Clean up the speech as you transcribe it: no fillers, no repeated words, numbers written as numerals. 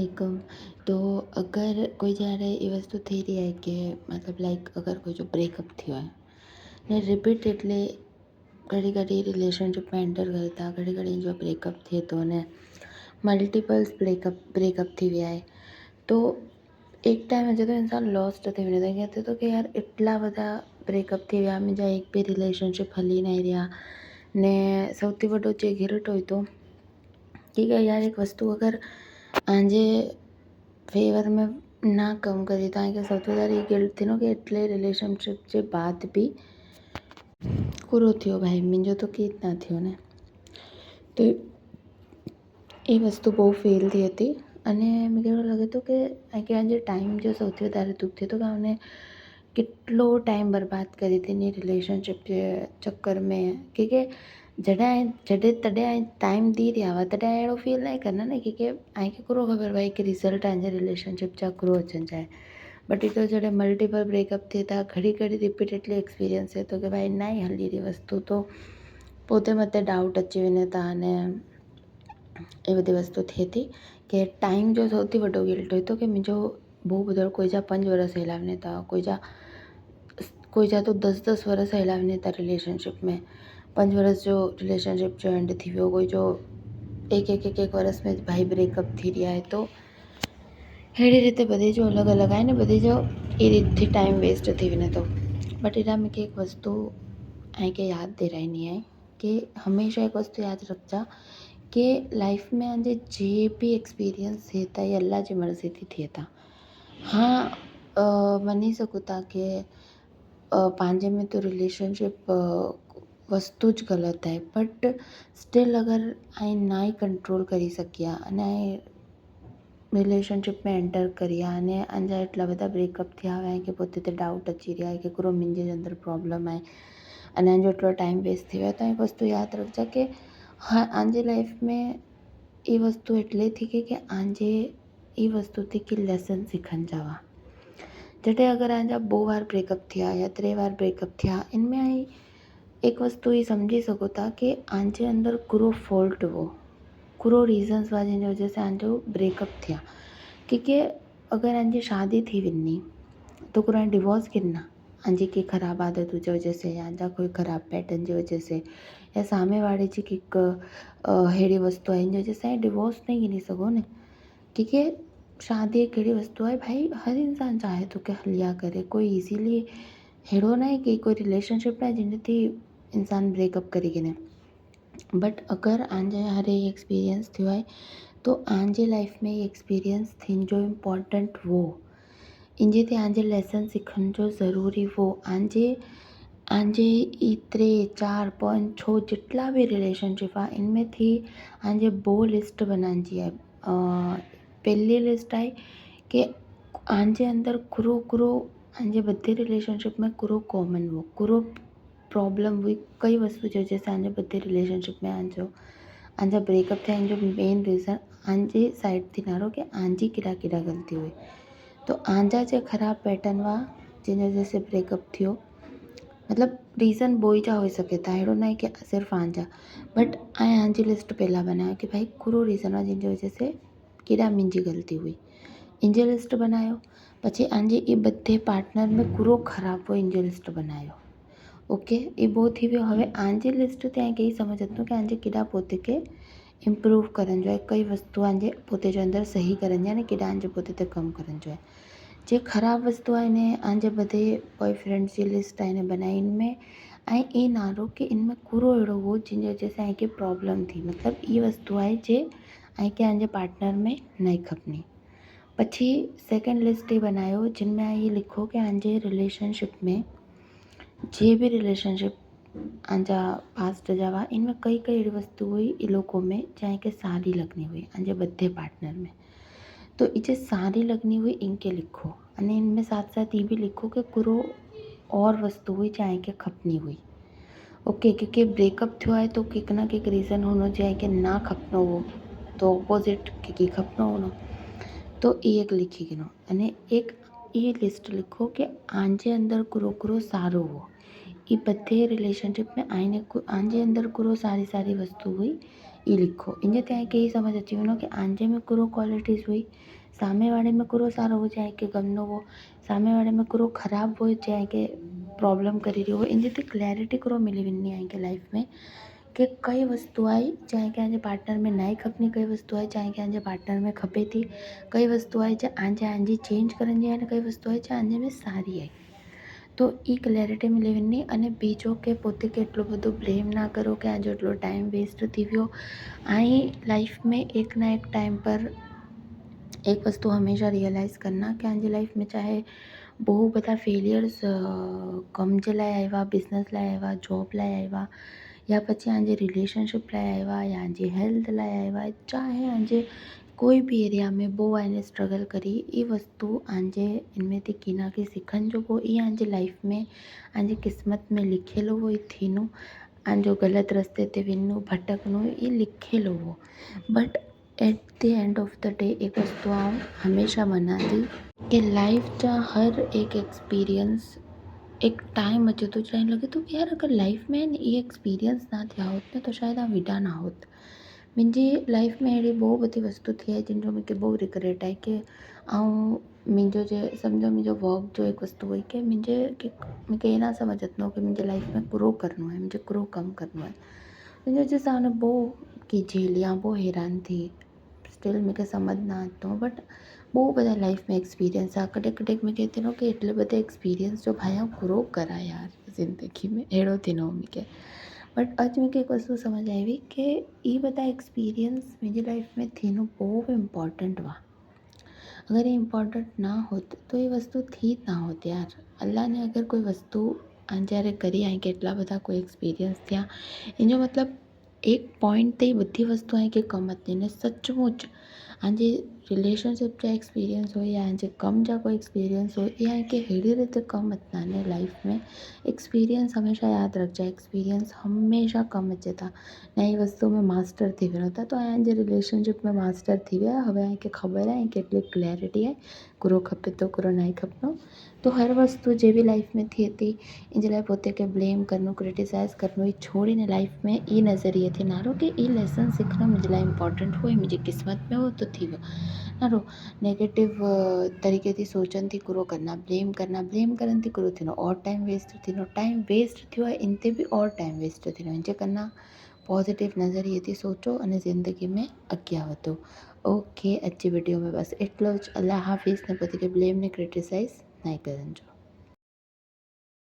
अस्सलाम। तो अगर कोई જ્યારે એ વસ્તુ થઈ રહી હોય કે મતલબ લાઈક અગર કોઈ જો બ્રેકઅપ થયો હોય ને રિપીટેડલી ઘડી ઘડી રિલેશનશિપમાં એન્ટર કરતા ઘડી ઘડી જો બ્રેકઅપ થયો તો ને મલ્ટિપલ્સ બ્રેકઅપ થઈ ગયા તો એક ટાઈમ હજુ તો ઇન્સાન લોસ્ટ થઈ વેंदो कहते तो कि यार એટલા બધા બ્રેકઅપ થઈ ગયા બીજા એક બી રિલેશનશિપ હલી નહીં રહ્યા ને સૌથી મોટો જે ગિલ્ટ હોય તો कि यार एक वस्तु अगर आंजे फेवर में ना कम करी तो आगे सौथी वार गिल्ट थी कि एटले रिलेशनशिप जे बाद भी पूरो थयो भाई मुंहिंजो तो कीत ना थयो ने तो ये वस्तु बहुत फेल थी हती अने मूंखे एवुं लगे तो कि आगे आंजे टाइम जो सौथी वधारे दुख थयो तो कि उन्हें केटलो टाइम बर्बाद करी थी नी रिलेशनशिप जे चक्कर में क्योंकि जॾहिं तॾहिं टाइम दी रहिया हुआ तॾहिं अहिड़ो फील न करना ने की आंखे करो ख़बर भाई कि रिज़ल्ट आंजे रिलेशनशिप जा करो अचनि चाहे बट ये तो जॾहिं मल्टिपल ब्रेकअप थिए था घड़ी घड़ी रिपीटेडली एक्सपीरियंस थिए थो कि भाई न ई हली रही वस्तु तो पोते मथे डाउट अची वञे था अने એ બધી વસ્તુ થઈ હતી કે ટાઈમ જો સૌથી મોટો ગિલ્ટ હોય તો કે મુંहिंजो બહુ બધો કોઈ जा 5 વર્ષ હલાવने था कोई जा तो 10 વર્ષ हलावने था रिलेशनशिप में 5 વર્ષ जो रिलेशनशिप जो एंड थी वियो कोई जो एक વર્ષ में भाई ब्रेकअप थी रहा है तो अहिड़ी रीते बधी जो अलग अलग आए ने बधी जो ए रीतथी टाइम वेस्ट थी वञे थो बट एना मूंखे एक वस्तु आंखे याद दिलाइणी आहे कि हमेशा एक वस्तु याद रखजा कि लाइफ में आंजे जे भी एक्सपीरियंस थिए था ये अल्लाह जी मर्ज़ी थी थिए था हाँ मनी सकूं था कि पंहिंजे में तो रिलेशनशिप वस्तु ज ग़लति आहे बट स्टिल अगरि ऐं ना ई कंट्रोल करी सघिया अने रिलेशनशिप में एंटर करिया अने अंजा एटला बधा ब्रेकअप थिया हुआ कि पोते ते डाउट अची रहा है कि करो मुंहिंजे अंदर प्रॉब्लम आहे अने अंजो एटलो टाइम वेस्ट थी वियो आहे त वस्तु यादि रखजा कि हाँ आंजे लाइफ में ये वस्तु एटले थी कि आंजे ये वस्तु थी कि लेसन सीखन जावा जॾहिं अगरि आंजा 2 बार ब्रेकअप थिया या 3 बार ब्रेकअप थिया इनमें आई एक वस्तु ये समझी सको था कि आंजे अंदर करो फॉल्ट वो करो रीज़न्स हुआ जिन वजह से आंजो ब्रेकअप थिया क्योंकि अगर आंजी शादी थी वञी तो करो डिवोर्स कितना आंजी की ख़राब आदत की वजह से या आंजा कोई ख़राब पैटर्न की वजह से या सामे वाले जी की अहिड़ी वस्तु आहे जिन वजह से डिवोर्स नहीं गिनी सघो ने क्योंकि शादी एक अहिड़ी वस्तु है भाई हर इंसान चाहे तो कि हलिया करे कोई इजीली अहिड़ो न आहे कि कोई रिलेशनशिप न आहे जिन थी इंसान ब्रेकअप करी गिने बट अगर आंजे हारे एक्सपीरियंस थियो है तो आंजे लाइफ में ये एक्सपीरियंस थिन जो इम्पोर्टेंट वो इंजे ते आंजे लेसन सीखण जो ज़रूरी वो आंजे आंजे 3 4 5 6 जितला भी रिलेशनशिप आ इनमें थी आंजे बो लिस्ट बनानी है पहली लिस्ट आई कि आंजे अंदर कुरो कुरो आंजे बधे रिलेशनशिप में कुरो कॉमन वो कुरो प्रॉब्लम हुई कई वस्तु जो जैसे आंजे बधे रिलेशनशिप में आंजा ब्रेकअप थे जो मेन रीज़न आंजी साइड थी नारो कि आंजी किड़ा किड़ा गलती हुई तो आंजा जो खराब पैटर्न हुआ जिन वजह से ब्रेकअप थियो मतलब रीज़न बोई जा हो सके था अहिड़ो न कि सिर्फ आंजा बट आंजी लिस्ट पहला बनायो कि भाई कूड़ो रीज़न हुआ जिन वजह से किड़ा मुंहिंजी गलती हुई इंजे लिस्ट बनायो पछी आंजे ये बधे पार्टनर में कूड़ो ख़राब हुओ इंजे लिस्ट बनायो ओके ये बो थी वियो हवे आंजी लिस्ट ते आई कई समझ अचो कि आंजे किड़ा पोते के इम्प्रूव करन जो है कई वस्तु आंजे पोते जो अंदर सही करन जो है किड़ा आंजे पोते ते कम करन जो है जे खराब वस्तु आहे ने आंजे बधे बॉयफ्रेंड्स जी लिस्ट आहे ने बनाई इनमें ऐं ई नारो कि इनमें कूड़ो अहिड़ो हो जिन वजह से आंखे प्रॉब्लम थी मतलब ये वस्तु आहे जे आंखे आंजे पार्टनर में नहीं खपनी पछी सेकंड लिस्ट ये बनायो जिनमें ये लिखो कि आंजे रिलेशनशिप में जे भी रिलेशनशिप आंजा पास्ट जा हुआ इनमें कई कई अहिड़ी वस्तु हुई इन लोगों में चाहे कि सारी लगनी हुई आंजे बधे पार्टनर में तो ये सारी लगनी हुई इनके लिखो अने इनमें साथ साथ ये भी लिखो कि कुरो और वस्तु हुई चाहे कि खपनी हुई ओके क्योंकि ब्रेकअप थो है तो कंहिं ना कंहिं रीज़न होनो चाहे कि ना खपनो हो तो ऑपोजिट कंहिंखे खपनो होनो तो ये एक लिखी गिनो अने एक ये लिस्ट लिखो कि आंजे अंदर कुरो कुरो सारो हो ये बधे रिलेशनशिप में आईने आंजे अंदर कुरो सारी सारी वस्तु हुई ई लिखो। इंजे त्यां के समझ अची वञो कि आंजे में कहिड़ो क्वालिटीज़ हुई, सामे वारे में कहिड़ो सारो हुजे ऐं के गमनो हो, सामे वारे में कहिड़ो ख़राबु हुजे ऐं के प्रॉब्लम करे रहियो हो। इंजे ते क्लैरिटी कहिड़ो मिली वेंदी आहे कि लाइफ में कि कई वस्तु आहे चाहे कंहिंजे पार्टनर में नाहे खपनी, कई वस्तु आहे चाहे कंहिंजे पार्टनर में खपे थी, कई वस्तु आहे जे आंजी चेंज करन जी आहे ने कई वस्तु आहे जे आंजे में सारी आहे। तो ई क्लैरिटी मिली वेंदी। अने बीजो के पोते के एटलो बधो ब्लेम ना करो कि आज एटलो टाइम वेस्ट थी वियो। ऐं लाइफ में एक ना एक टाइम पर एक वस्तु हमेशा रियलाइज़ करना कि आंजी लाइफ में चाहे बहु बधा फेलियर्स कम जे लाइ आया, बिज़नेस लाइ आया, जॉब लाइ आया, या पछी आंजे रिलेशनशिप लाइ आया, या आंजी हेल्थ लाइ आया, चाहे आंजे कोई भी एरिया में बो आने स्ट्रगल करी, ई वस्तु आंजे इनमें थी की ना की सीखण जो को ई आंजी लाइफ में आंजी किस्मत में लिखियलु हो, ई थींदो। आंजो गलत रस्ते ते वञणो, भटकणो, ई लिखियलु हो। But at the end of the day एक वस्तु आउं हमेशा मञा थी कि लाइफ जा हर एक एक्सपीरियंस एक टाइम अचे तो जॾहिं लॻे थो कि यार अगरि लाइफ में ये एक्सपीरियंस ना थिया होत न तो शायद आउं विदा ना होत। मुंहिंजी लाइफ में अहिड़ी बहु बधी वस्तु थी आहे जिन जो मूंखे बहु रिग्रेट आहे कि ऐं मुंहिंजो जे सम्झो मुंहिंजो वर्क जो हिकु वस्तु हुई कि मूंखे ये ना समझ अचिणो कि मुंहिंजे लाइफ में ग्रो करिणो आहे, मुझे ग्रो कम करिणो आहे। मुंहिंजे वजह सां हुन बहु की झेलियां, बहु हैरान थी, स्टिल मूंखे समझ ना अचो। बट बहु બધા લાઈફ में एक्सपीरियंस आहे। कॾहिं कॾहिं मूंखे थिए कि एटले बधे एक्सपीरियंस जो भाई ग्रो करा यार ज़िंदगी में, अहिड़ो थिएणो मूंखे। बट अॼु मूंखे हिकु वस्तु समझ आई हुई कि ई બધા एक्सपीरियंस मुंहिंजी लाइफ में थियणो बहुत इम्पॉर्टेंट हुआ। अगर ये इम्पॉर्टेंट ना होत तो ये वस्तु थी ना होत यार। अल्लाह ने अगर कोई वस्तु आंजे हारे करी आहे कि एटला बधा कोई एक्सपीरियंस थिया, इनजो मतिलबु एक पॉइंट ते बधी वस्तु आहे कि कम अचे ने सचमुच आंजे रिलेशनशिप जा एक्सपीरियंस हो या आंजे कम जा कोई एक्सपीरियंस हो, या कि अहिड़ी रीते कम अचंदा ने लाइफ में। एक्सपीरियंस हमेशा यादि रखिजे, एक्सपीरियंस हमेशा कम अचे था। नई वस्तु में मास्टर थी वञो था, तो आंजे रिलेशनशिप में मास्टर थी विया। हवे आहे कि ख़बर आहे कि एटली क्लैरिटी आहे कहिड़ो खपे थो कहिड़ो नाहे खपंदो। तो हर वस्तु जे बि लाइफ में थिए थी इन जे लाइ पोते खे ब्लेम करिणो, क्रिटिसाइज़ करिणो, ई छोड़ीने लाइफ में ई नज़रिए थे नारो कि ई लेसन सिखणु मुंहिंजे लाइ इम्पॉर्टेंट हो, मुंहिंजी क़िस्मत में हो तो थी वियो नारो। नेगेटिव तरीक़े थी सोचनि थी कहिड़ो करना, ब्लेम करनि थी कहिड़ो थींदो, और टाइम वेस्ट थींदो। टाइम वेस्ट थियो आहे इन ते बि और टाइम वेस्ट थींदो। इन जे करना पॉजिटिव नज़रिए थी सोचो अने ज़िंदगी में अॻियां वधो। ओके, अॼु जी वीडियो में बसि एटलो ज। अल्लाह हाफ़िज़। ने पोते खे ब्लेम ने क्रिटिसाइज़ न करिजो।